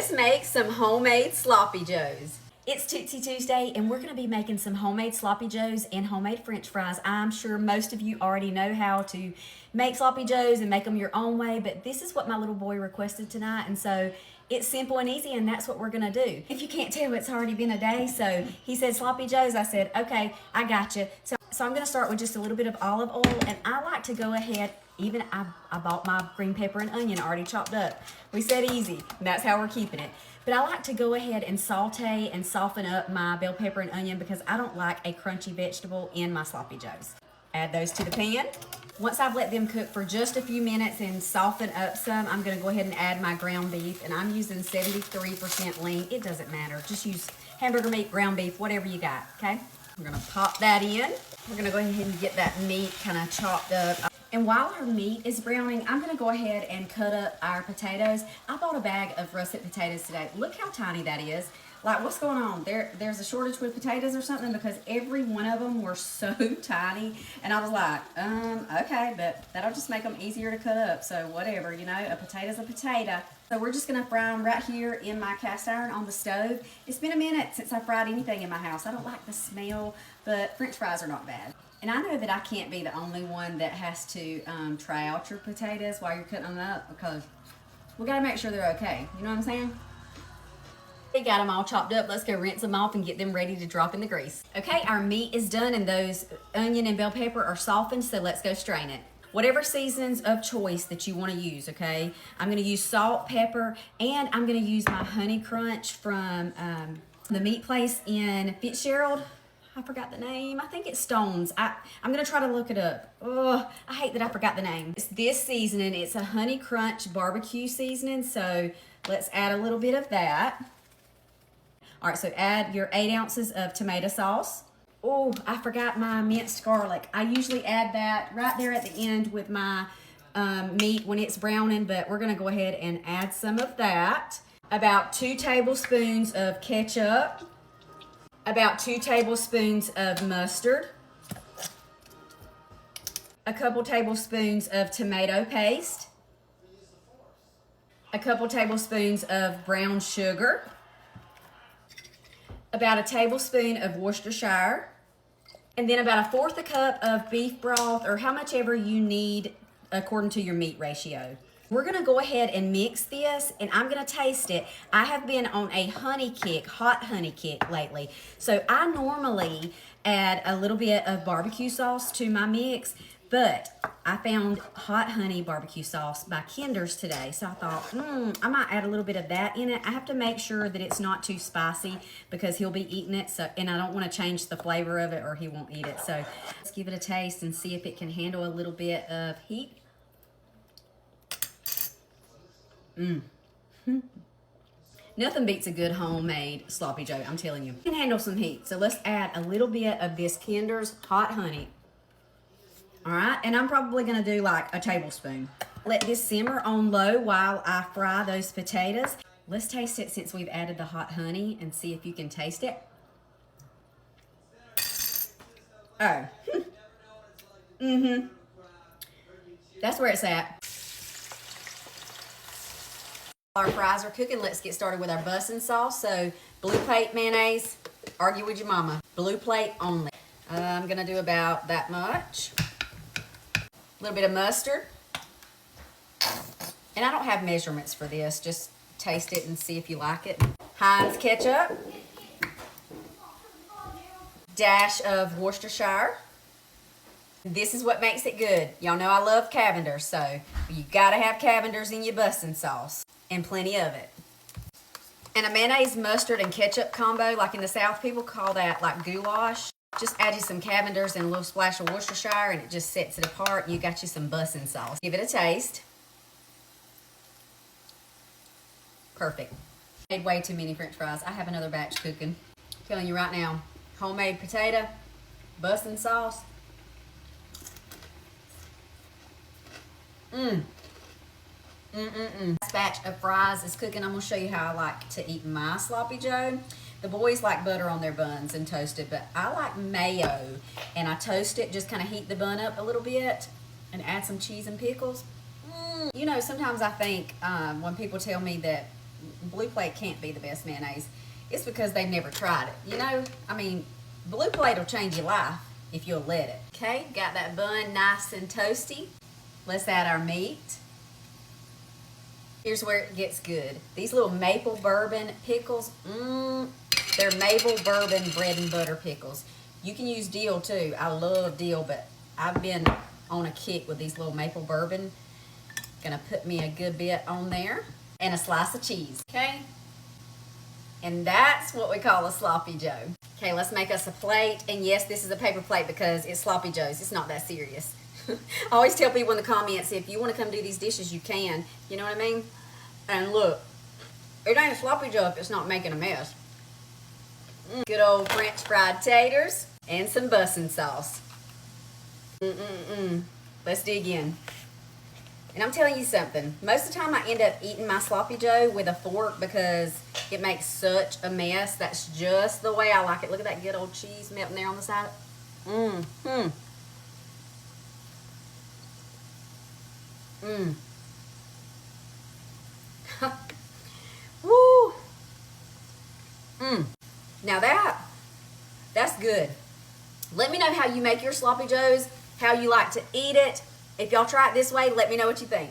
Let's make some homemade sloppy joes. It's Tootsie Tuesday and we're gonna be making some homemade sloppy joes and homemade french fries. I'm sure most of you already know how to make sloppy joes and make them your own way, but this is what my little boy requested tonight, and so it's simple and easy, and that's what we're gonna do. If you can't tell, it's already been a day, so he said sloppy joes. I said, okay, I got you. So I'm gonna start with just a little bit of olive oil, and I like to go ahead, even I bought my green pepper and onion already chopped up. We said easy, and that's how we're keeping it. But I like to go ahead and saute and soften up my bell pepper and onion because I don't like a crunchy vegetable in my sloppy joes. Add those to the pan. Once I've let them cook for just a few minutes and soften up some, I'm gonna go ahead and add my ground beef, and I'm using 73% lean. It doesn't matter, just use hamburger meat, ground beef, whatever you got, okay? We're gonna pop that in. We're gonna go ahead and get that meat kind of chopped up. And while our meat is browning, I'm gonna go ahead and cut up our potatoes. I bought a bag of russet potatoes today. Look how tiny that is. Like, what's going on? There's a shortage with potatoes or something, because every one of them were so tiny. And I was like, okay, but that'll just make them easier to cut up. So whatever, you know, a potato's a potato. So we're just gonna fry them right here in my cast iron on the stove. It's been a minute since I fried anything in my house. I don't like the smell, but French fries are not bad. And I know that I can't be the only one that has to try out your potatoes while you're cutting them up, because we gotta make sure they're okay. You know what I'm saying? We got them all chopped up. Let's go rinse them off and get them ready to drop in the grease. Okay, our meat is done and those onion and bell pepper are softened, so let's go strain it. Whatever seasonings of choice that you want to use, okay? I'm going to use salt, pepper, and I'm going to use my Honey Crunch from the meat place in Fitzgerald. I forgot the name. I think it's Stone's. I'm going to try to look it up. Oh, I hate that I forgot the name. It's this seasoning. It's a Honey Crunch barbecue seasoning, so let's add a little bit of that. All right, so add your 8 ounces of tomato sauce. Oh, I forgot my minced garlic. I usually add that right there at the end with my meat when it's browning, but we're gonna go ahead and add some of that. About 2 tablespoons of ketchup. About 2 tablespoons of mustard. A couple tablespoons of tomato paste. A couple tablespoons of brown sugar. About a tablespoon of Worcestershire, and then about 1/4 cup of beef broth, or how much ever you need according to your meat ratio. We're gonna go ahead and mix this, and I'm gonna taste it. I have been on a honey kick, hot honey kick lately. So I normally add a little bit of barbecue sauce to my mix, but I found hot honey barbecue sauce by Kinder's today. So I thought, I might add a little bit of that in it. I have to make sure that it's not too spicy because he'll be eating it. So, and I don't want to change the flavor of it or he won't eat it. So let's give it a taste and see if it can handle a little bit of heat. Nothing beats a good homemade sloppy joe, I'm telling you. It can handle some heat. So let's add a little bit of this Kinder's hot honey. All right, and I'm probably gonna do like a tablespoon. Let this simmer on low while I fry those potatoes. Let's taste it since we've added the hot honey and see if you can taste it. Oh. That's where it's at. Our fries are cooking. Let's get started with our bussin sauce. So blue plate mayonnaise, argue with your mama. Blue plate only. I'm gonna do about that much. A little bit of mustard. And I don't have measurements for this. Just taste it and see if you like it. Heinz ketchup. Dash of Worcestershire. This is what makes it good. Y'all know I love Cavenders, so you gotta have Cavenders in your bussin sauce. And plenty of it. And a mayonnaise, mustard, and ketchup combo, like in the South, people call that like goulash. Just add you some Cavenders and a little splash of Worcestershire, and it just sets it apart. You got you some bussin sauce. Give it a taste. Perfect. Made way too many French fries. I have another batch cooking. I'm telling you right now, homemade potato, bussin sauce. This batch of fries is cooking. I'm gonna show you how I like to eat my sloppy joe. The boys like butter on their buns and toasted, but I like mayo, and I toast it, just kind of heat the bun up a little bit and add some cheese and pickles. You know, sometimes I think when people tell me that Blue Plate can't be the best mayonnaise. It's because they've never tried it. You know, I mean, Blue Plate will change your life if you'll let it. Okay, got that bun nice and toasty. Let's add our meat. Here's where it gets good. These little maple bourbon pickles, they're maple bourbon bread and butter pickles. You can use dill too. I love dill, but I've been on a kick with these little maple bourbon. Gonna put me a good bit on there and a slice of cheese, okay? And that's what we call a sloppy joe. Okay, let's make us a plate. And yes, this is a paper plate because it's sloppy joes. It's not that serious. I always tell people in the comments, if you want to come do these dishes, you can. You know what I mean? And look, it ain't a sloppy joe if it's not making a mess. Good old French fried taters and some bussin sauce. Let's dig in. And I'm telling you something, most of the time I end up eating my sloppy joe with a fork because it makes such a mess. That's just the way I like it. Look at that good old cheese melting there on the side. Woo. Now that's good. Let me know how you make your sloppy joes, how you like to eat it. If y'all try it this way, let me know what you think.